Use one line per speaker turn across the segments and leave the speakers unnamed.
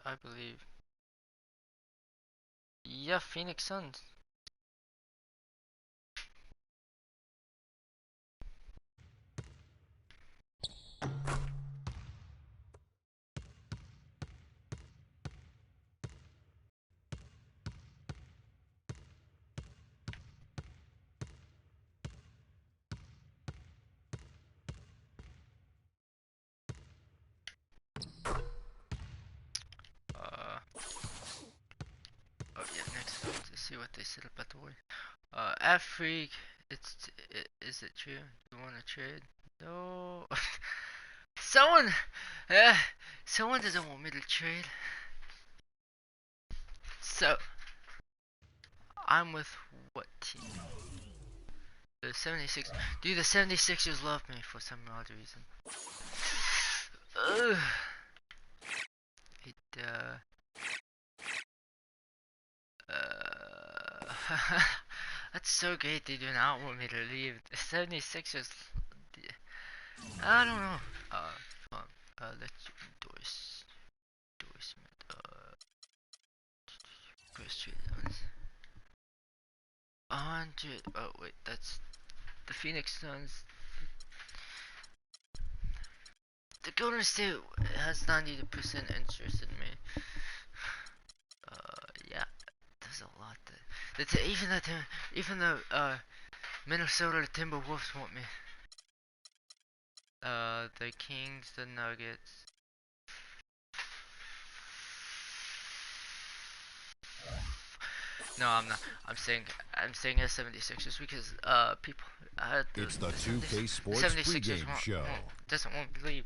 I believe. Yeah, Phoenix Suns. Oh yeah, next let's see what they said about the Warriors. Freak, is it true? You wanna trade? No. Someone, uh, someone doesn't want me to trade. So, I'm with what team? The 76. Dude, the 76ers love me for some odd reason. Ugh. That's so great they do not want me to leave. The 76ers, I don't know. Come on, let's endorsement, first trade zones. 100, oh wait, that's the Phoenix Suns. The Golden State has 90% interest in me. Yeah, there's a lot that, even the Minnesota Timberwolves want me. The Kings, the Nuggets. No, I'm not. I'm saying as 76ers because people.
It's the 2K Sports pregame show.
Doesn't want to leave.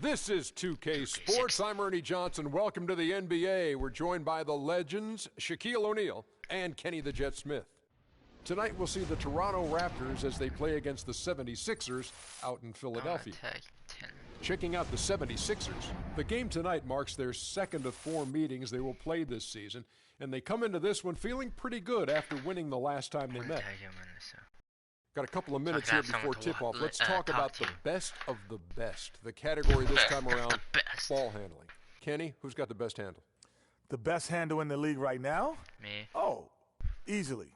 This is 2K Sports. I'm Ernie Johnson. Welcome to the NBA. We're joined by the legends Shaquille O'Neal and Kenny the Jet Smith. Tonight we'll see the Toronto Raptors as they play against the 76ers out in Philadelphia. Checking out the 76ers. The game tonight marks their second of 4 meetings they will play this season, and they come into this one feeling pretty good after winning the last time they met. Got a couple of minutes here before tip-off. Let's talk about the best of the best. The category this time around, ball handling. Kenny, who's got the best handle?
The best handle in the league right now?
Me.
Oh, easily.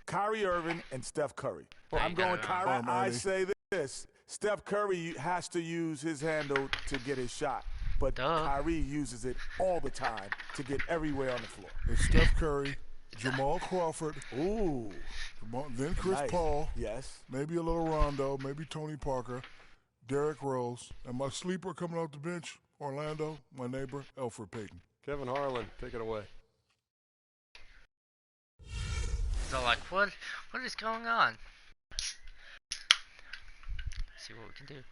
Kyrie Irving and Steph Curry. I'm going Kyrie. I say this. Steph Curry has to use his handle to get his shot. But Kyrie uses it all the time to get everywhere on the floor.
It's Steph Curry, Jamal Crawford.
Ooh.
Then Chris Paul.
Yes.
Maybe a little Rondo. Maybe Tony Parker. Derrick Rose. And my sleeper coming off the bench, Orlando, my neighbor, Elfrid Payton.
Kevin Harlan, take it away.
So like, what is going on? Let's see what we can do.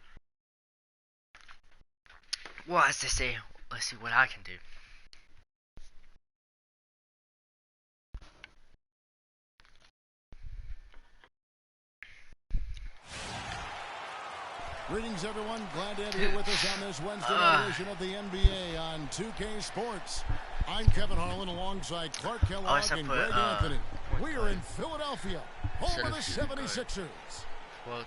Well, as they say, let's see what I can do.
Greetings, everyone. Glad to have you with us on this Wednesday edition of the NBA on 2K Sports. I'm Kevin Harlan alongside Clark Kellogg and Greg Anthony. We are in Philadelphia, home of the 76ers.
Quote.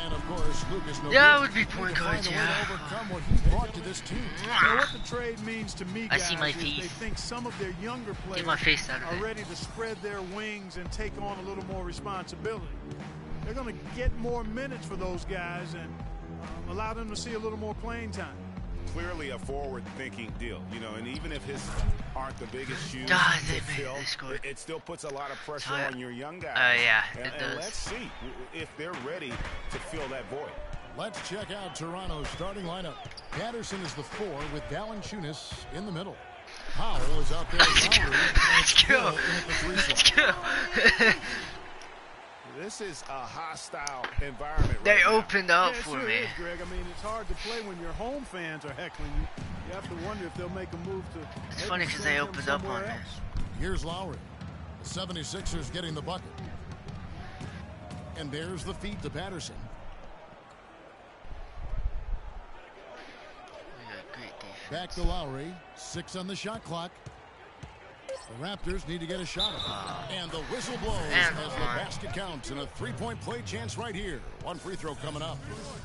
And, of course, Lucas knows
that would be point guard,
yeah. Overcome what he brought to this team.
Now, what the trade means to me, guys,
I see my
is
face.
they think some of their younger players
Get my face out of
are ready to spread their wings and take on a little more responsibility. They're going to get more minutes for those guys and allow them to see a little more playing time.
Clearly a forward-thinking deal, you know, and even if his aren't the biggest shoes
God,
to fill, it still puts a lot of pressure on your young guys.
Yeah,
and
does.
Let's see if they're ready to fill that void.
Let's check out Toronto's starting lineup. Patterson is the 4 with Valanciunas in the middle. Powell is out there.
Let's go. Let's go.
This is a hostile environment.
They
right
opened up
for
me.
Is, Greg. I mean, it's hard to play when your home fans are heckling you. You have to wonder if they'll make a move to.
It's funny because they opened up on me.
Here's Lowry. The 76ers getting the bucket. And there's the feed to Patterson.
Great defense.
Back to Lowry. 6 on the shot clock. The Raptors need to get a shot. And the whistle blows as the basket counts and a three-point play chance right here. One free throw coming up.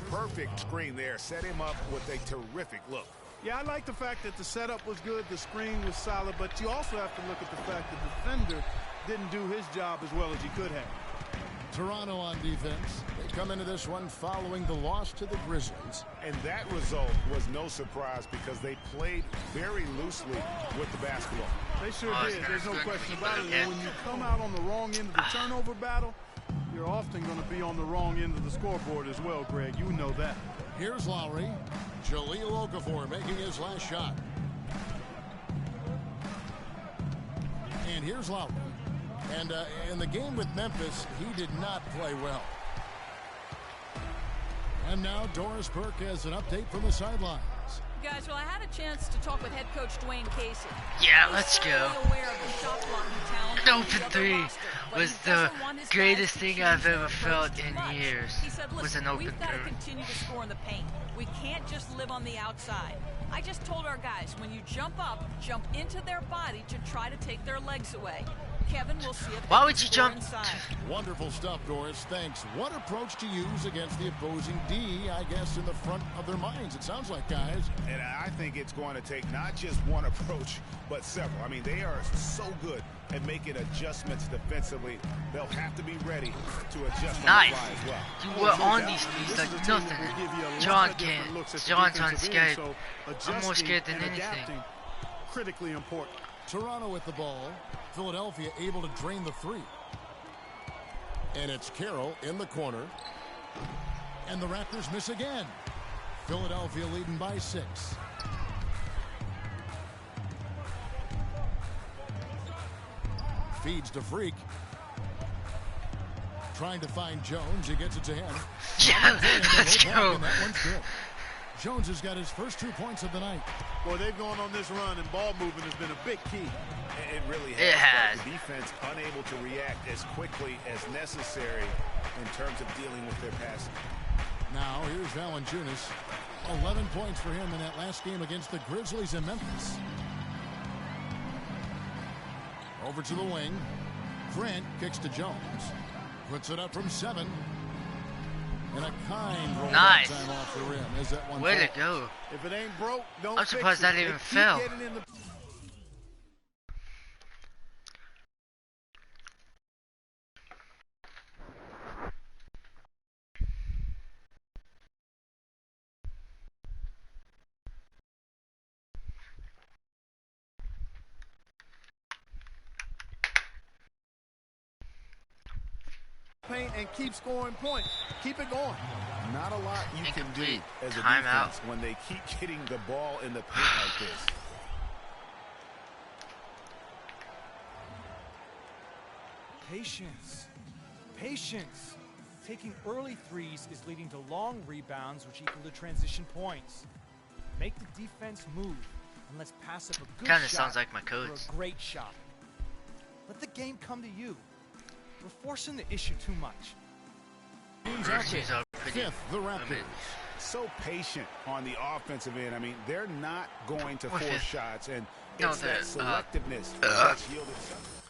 Perfect screen there. Set him up with a terrific look.
Yeah, I like the fact that the setup was good, the screen was solid, but you also have to look at the fact the defender didn't do his job as well as he could have.
Toronto on defense. They come into this one following the loss to the Grizzlies.
And that result was no surprise because they played very loosely with the basketball.
They sure did. There's no question about it. And when you come out on the wrong end of the turnover battle, you're often going to be on the wrong end of the scoreboard as well, Greg. You know that.
Here's Lowry. Jahlil Okafor making his last shot. And here's Lowry. And in the game with Memphis, he did not play well. And now Doris Burke has an update from the sidelines.
Guys, well, I had a chance to talk with head coach Dwayne Casey.
Yeah, let's go. An open three was the greatest thing I've ever felt in years.
He said,
was an open
we've got to
three.
continue to score in the paint. We can't just live on the outside. I just told our guys, when you jump up, jump into their body to try to take their legs away. Kevin, we'll see if
why would you jump?
Wonderful stuff, Doris. Thanks. What approach to use against the opposing D, I guess, in the front of their minds, it sounds like, guys.
And I think it's going to take not just one approach, but several. I mean, they are so good at making adjustments defensively. They'll have to be ready to adjust on the fly as well.
You were on these things like nothing. John can't. John's on Skype. I'm more scared than anything.
Critically important.
Toronto with the ball. Philadelphia able to drain the three. And it's K1ll in the corner. And the Raptors miss again. Philadelphia leading by 6. Feeds to Freak. Trying to find Jones. He gets it to him.
Yeah, let's go.
That one's good. Jones has got his first 2 points of the night.
Boy, they've gone on this run, and ball movement has been a big key.
It really has.
It has.
The defense unable to react as quickly as necessary in terms of dealing with their passing.
Now, here's Valanciunas. 11 points for him in that last game against the Grizzlies in Memphis. Over to the wing. Grant kicks to Jones. Puts it up from 7. And a kind roll
nice.
Time off the rim. Is that one?
Way to go.
If it ain't broke, don't
I'm surprised that even fell.
Paint and keep scoring points. Keep it going.
Not a lot you can do as a
timeout
defense when they keep getting the ball in the paint like this.
Patience. Patience. Taking early threes is leading to long rebounds, which equal to transition points. Make the defense move, and let's pass up a good
Kinda
shot
sounds like my codes.
for a great shot. Let the game come to you. We're forcing the issue too much.
Rookies are pretty.
Fifth, the Raptors.
So patient on the offensive end. I mean, they're not going to force shots, and
No,
it's that
they're,
selectiveness that's yielded something.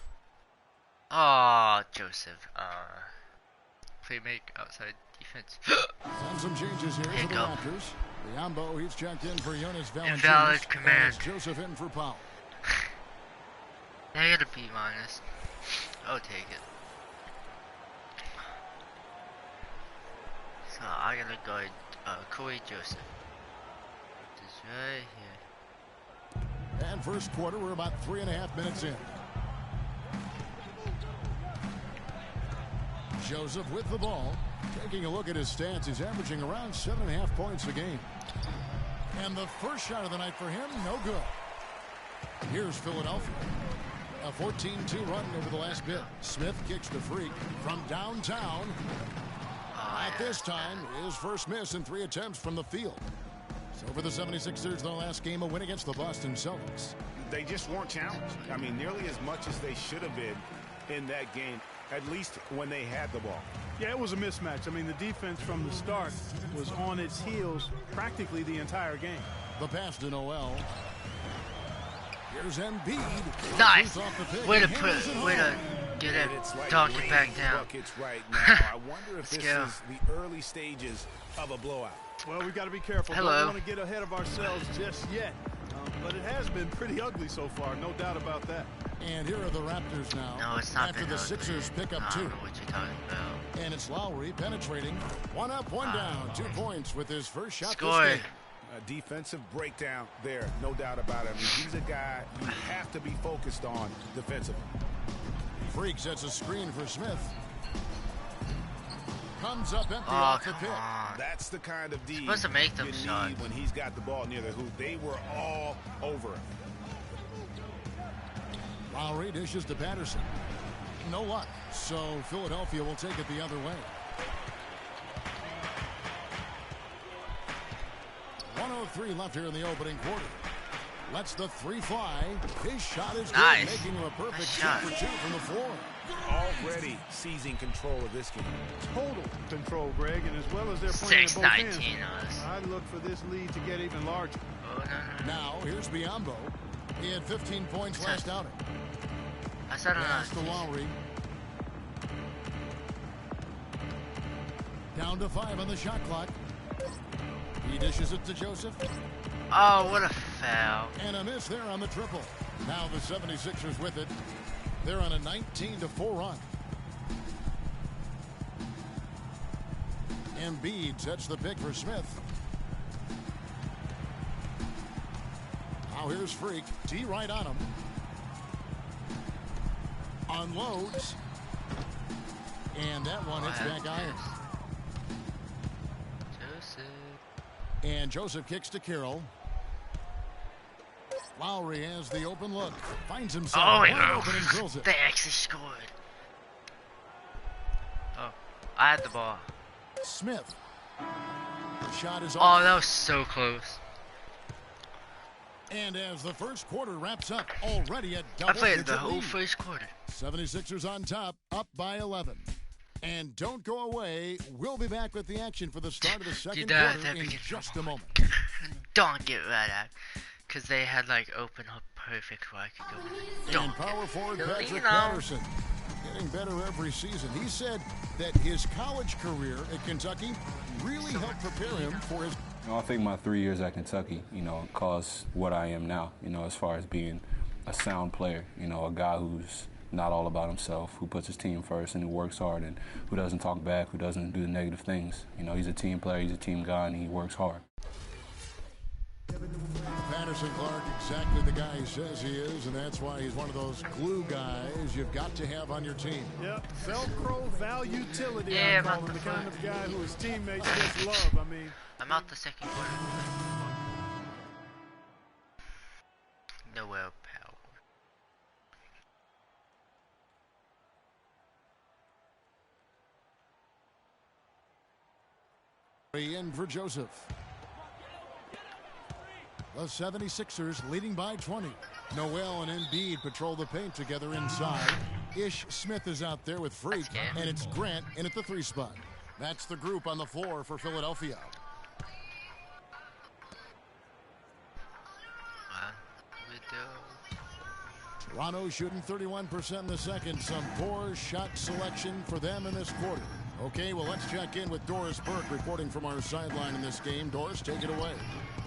Oh, Joseph. Play make outside defense.
And some changes here for the
go.
Raptors. Biombo, he's checked in for Jonas Valanciunas.
Invalid command.
And Joseph in for Powell.
I got a B minus. I'll take it. So I gotta guard Corey Joseph. Just right here.
And first quarter, we're about 3.5 minutes in. Joseph with the ball. Taking a look at his stats, he's averaging around 7.5 points a game. And the first shot of the night for him, no good. Here's Philadelphia. A 14-2 run over the last bit. Smith kicks to Freak from downtown. At this time, his first miss in 3 attempts from the field. So for the 76ers, their last game, a win against the Boston Celtics.
They just weren't challenged. I mean, nearly as much as they should have been in that game, at least when they had the ball.
Yeah, it was a mismatch. I mean, the defense from the start was on its heels practically the entire game.
The pass to Noel. Here's Embiid.
Nice. Way to
way
get it,
It's like
dunk it
rain
back down.
buckets right now. I wonder if
Let's
this
go.
is the early stages of a blowout.
Well, we got to be careful.
Hello.
Don't want to get ahead of ourselves just yet. But it has been pretty ugly so far, no doubt about that.
And here are the Raptors now.
No, it's not
after the
ugly.
Sixers pick up
I
two.
don't know what you're talking about.
And it's Lowry penetrating. One up, one down. 2 points with his first shot
Score.
this game.
A defensive breakdown there, no doubt about it. I mean, he's a guy you have to be focused on defensively.
Freak sets a screen for Smith. Comes up empty
Oh,
off the
come
pick.
on.
That's the kind of D
Supposed to make them
you need
shots.
when he's got the ball near the hoop. They were all over him.
Lowry dishes to Patterson. No luck. So Philadelphia will take it the other way. 1:03 left here in the opening quarter. Lets the three fly. His shot is good,
Nice.
making him a perfect
Nice
2
shot.
for 2 from the floor.
Already seizing control of this game.
Total control, Greg, and as well as they're playing at both ends,
6-19 us.
I'd look for this lead to get even larger.
Oh, no.
Now here's Biyombo. He had 15 points last outing.
I said
Pass to Lowry. Down to 5 on the shot clock. He dishes it to Joseph.
Oh, what a foul.
And a miss there on the triple. Now the 76ers with it. They're on a 19-4 run. Embiid sets the pick for Smith. Now here's Freak. T right on him. Unloads. And that one hits back iron.
Joseph.
And Joseph kicks to K1ll. Lowry has the open look. Finds himself wide open and drills it.
They actually scored. Oh, I had the ball.
Smith. The shot is
Oh,
off.
that was so close.
And as the first quarter wraps up, already at
I played
double-digit
the whole
lead.
first quarter.
76ers on top, up by 11. And don't go away. We'll be back with the action for the start of the second quarter in just a moment.
Don't get right at. Because they had like open up perfect where I could go in. Don't
And power forward Patrick
Lean on.
Patterson getting better every season. He said that his college career at Kentucky really helped prepare him for his...
I think my 3 years at Kentucky, caused what I am now, as far as being a sound player, a guy who's not all about himself, who puts his team first and who works hard and who doesn't talk back, who doesn't do the negative things. He's a team player, he's a team guy, and he works hard.
Patterson Clark, exactly the guy he says he is, and that's why he's one of those glue guys you've got to have on your team.
Yep, Velcro valutility.
Yeah,
I call him, the kind of guy who his teammates just love. I mean,
I'm out the second quarter. No willpower.
In for Joseph. The 76ers leading by 20. Noel and Embiid patrol the paint together inside. Ish Smith is out there with Freak, and it's Grant in at the 3 spot. That's the group on the floor for Philadelphia. Toronto shooting 31% in the second. Some poor shot selection for them in this quarter. Okay, well, let's check in with Doris Burke reporting from our sideline in this game. Doris, take it away.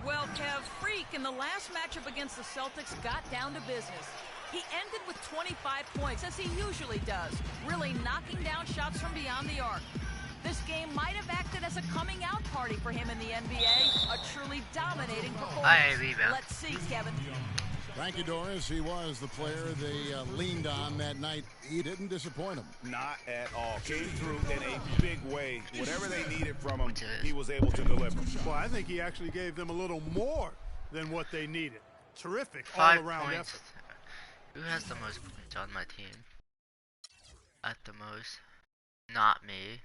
Well, Kev, Freak in the last matchup against the Celtics got down to business. He ended with 25 points, as he usually does, really knocking down shots from beyond the arc. This game might have acted as a coming-out party for him in the NBA, a truly dominating performance. Let's see, Kevin.
Thank you, Doris. He was the player they leaned on that night. He didn't disappoint them.
Not at all. Came through in a big way. Whatever they needed from him, he was able to deliver.
Well, I think he actually gave them a little more than what they needed. Terrific
5
all-around
points.
effort.
Who has the most points on my team? At the most. Not me.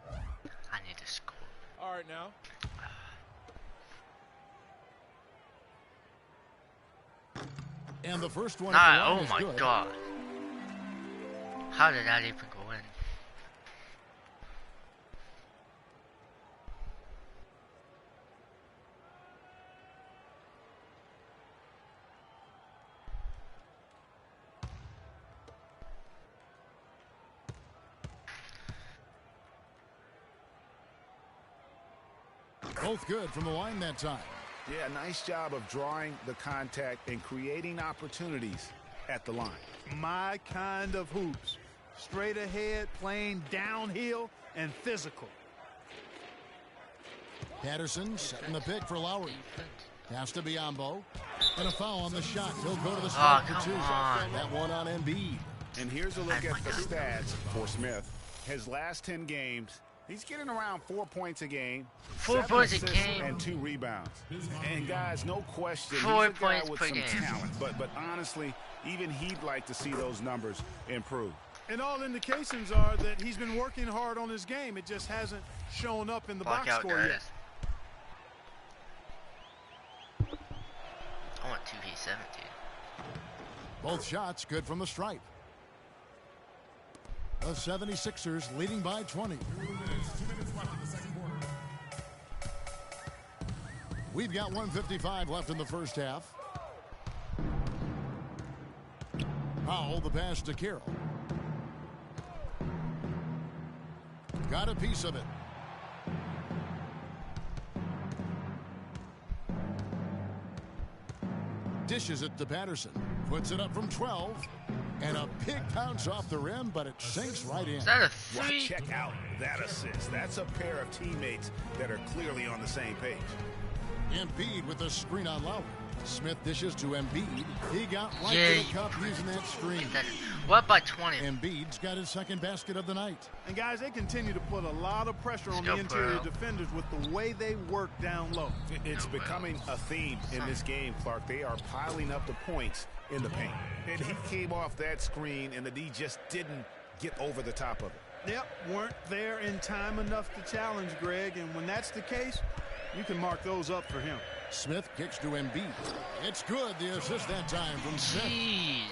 I need to score.
All right, now.
And the first one.
Oh my god. How did that even go in?
Both good from the line that time.
Yeah, nice job of drawing the contact and creating opportunities at the line.
My kind of hoops. Straight ahead, playing downhill, and physical.
Patterson setting the pick for Lowry. Pass to Biyombo. And a foul on the shot. He'll go to the spot for two. That one on Embiid.
And here's a look at the stats for Smith. His last 10 games, he's getting around 4 points a game.
4 points a game.
And 2 rebounds. And guys, no question,
4
he's a guy
points
with
per
some
game.
talent. But honestly, even he'd like to see those numbers improve.
And all indications are that he's been working hard on his game. It just hasn't shown up in the box score yet.
I want 2K17.
Both shots good from the stripe. The 76ers leading by 20.
2 minutes left in the second quarter.
We've got 1:55 left in the first half. Powell, the pass to K1ll. Got a piece of it. Dishes it to Patterson. Puts it up from 12. And a big bounce off the rim, but it sinks right in.
Is that a
Well,
3?
check out that assist. That's a pair of teammates that are clearly on the same page.
Embiid with a screen on Lowry. Smith dishes to Embiid. He got right
Yeah.
to the cup using that screen.
What by 20?
Embiid's got his second basket of the night.
And guys, they continue to put a lot of pressure on the interior defenders with the way they work down low.
It's becoming a theme in this game, Clark. They are piling up the points in the paint. And he came off that screen, and the D just didn't get over the top of it.
Yep, weren't there in time enough to challenge Greg, and when that's the case, you can mark those up for him.
Smith kicks to Embiid. It's good, the assist that time from Smith.
Jeez.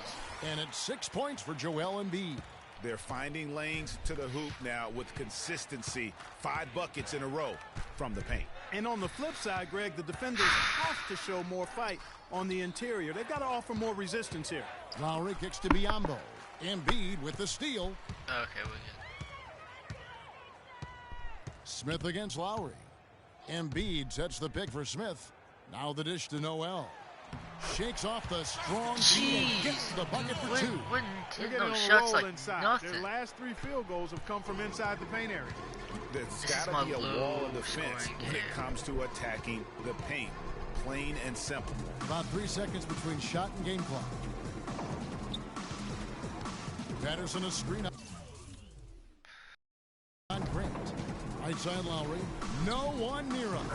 And it's 6 points for Joel Embiid.
They're finding lanes to the hoop now with consistency. 5 buckets in a row from the paint.
And on the flip side, Greg, the defenders have to show more fight on the interior. They've got to offer more resistance here.
Lowry kicks to Biyombo. Embiid with the steal.
Okay, we're good.
Smith against Lowry. Embiid sets the pick for Smith. Now the dish to Noel. Shakes off the strong D and gets the bucket for two.
They're getting
no
on a
shots
roll
like
inside.
nothing.
Their last 3 field goals have come from inside the paint area.
There's got to be a wall of defense when it comes to attacking the paint. Plain and simple.
About 3 seconds between shot and game clock. Patterson a screen on Grant. Right side Lowry. No one near him.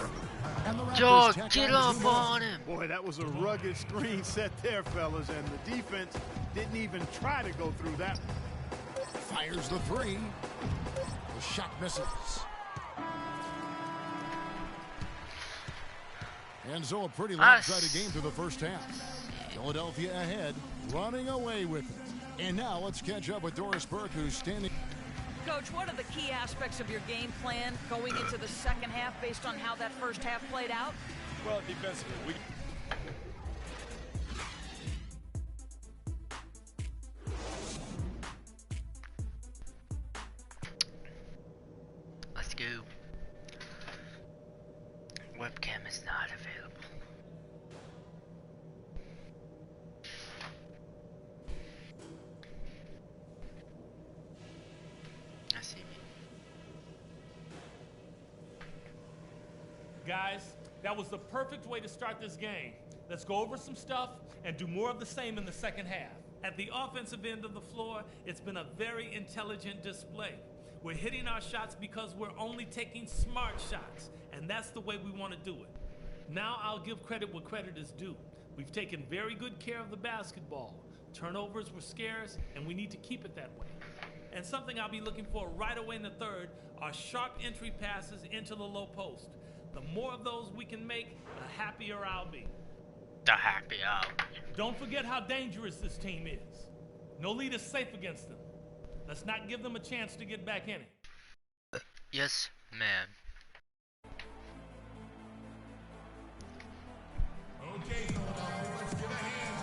And the
Dog,
Raptors
get up on him.
Boy, that was a rugged screen set there, fellas, and the defense didn't even try to go through that one.
Fires the three. The shot misses. And so a pretty lopsided game through the first half. Philadelphia ahead, running away with it. And now let's catch up with Doris Burke, who's standing.
Coach, what are the key aspects of your game plan going into the second half based on how that first half played out?
Well, defensively,
Let's go. Webcam is not available. I see me.
guys, that was the perfect way to start this game. Let's go over some stuff and do more of the same in the second half. At the offensive end of the floor, it's been a very intelligent display. We're hitting our shots because we're only taking smart shots, and that's the way we want to do it. Now I'll give credit what credit is due. We've taken very good care of the basketball. Turnovers were scarce, and we need to keep it that way. And something I'll be looking for right away in the third are sharp entry passes into the low post. The more of those we can make, the happier I'll be.
The happy out.
Don't forget how dangerous this team is. No lead is safe against them. Let's not give them a chance to get back in it.
Yes, ma'am.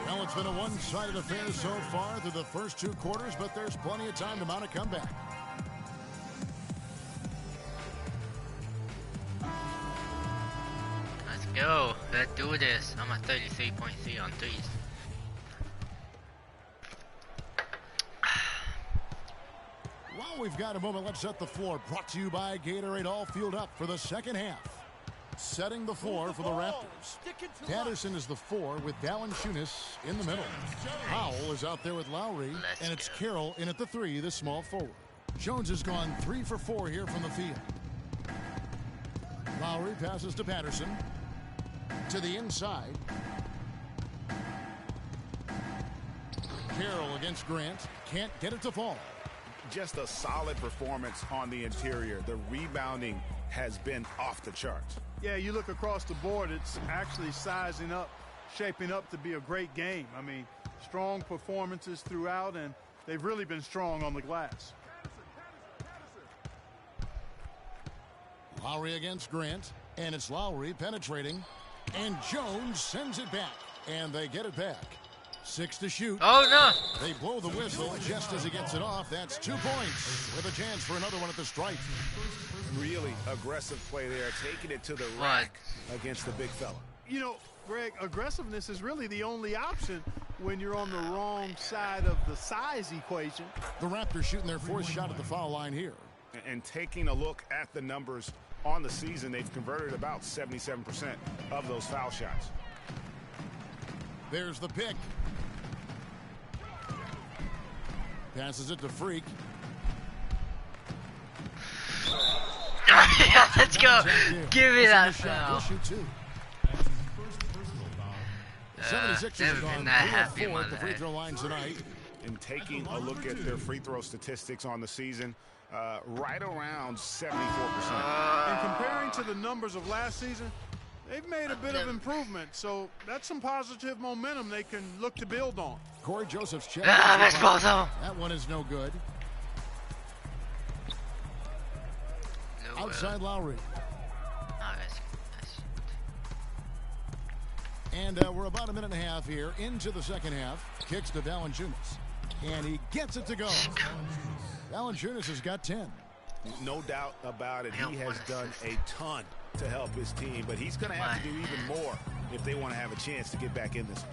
Well, it's been a one-sided affair so far through the first two quarters, but there's plenty of time to mount a comeback.
Let's do this. I'm at 33.3 on threes.
While we've got a moment, let's set the floor. Brought to you by Gatorade. All fueled up for the second half. Setting the floor for the Raptors. Patterson is the 4 with Valanciunas in the middle. Powell is out there with Lowry, and it's K1ll in at the 3, the small forward. Jones has gone 3 for 4 here from the field. Lowry passes to Patterson. To the inside. K1ll against Grant. Can't get it to fall.
Just a solid performance on the interior. The rebounding has been off the charts.
Yeah, you look across the board, it's actually sizing up, shaping up to be a great game. I mean, strong performances throughout, and they've really been strong on the glass.
Lowry against Grant, and it's Lowry penetrating, and Jones sends it back, and they get it back. 6 to shoot.
Oh, no.
They blow the whistle just as he gets it off. That's 2 points with a chance for another one at the stripe.
Really aggressive play there, taking it to the rack against the big fella.
You know, Greg, aggressiveness is really the only option when you're on the wrong side of the size equation.
The Raptors shooting their 4th shot at the foul line here.
And taking a look at the numbers on the season, they've converted about 77% of those foul shots.
There's the pick. Passes it to Freak.
Let's go. Give me that foul.
76ers
never been that happy in my
at the free throw line tonight.
And taking a look at their free throw statistics on the season, right around 74%.
And comparing to the numbers of last season, they've made a bit of improvement, so that's some positive momentum they can look to build on.
Corey Joseph's check.
That
one is no good.
No
Outside Lowry. And we're about a minute and a half here into the second half. Kicks to Valanciunas. And he gets it to go. Valanciunas has got 10.
No doubt about it. He has done a ton to help his team, but he's going to have to do even more if they want to have a chance to get back in this.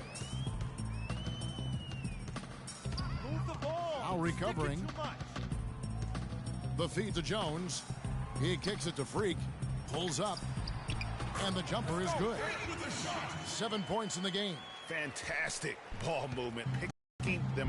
Now recovering. The feed to Jones. He kicks it to Freak. Pulls up. And the jumper is good. 7 points in the game.
Fantastic ball movement. Picking them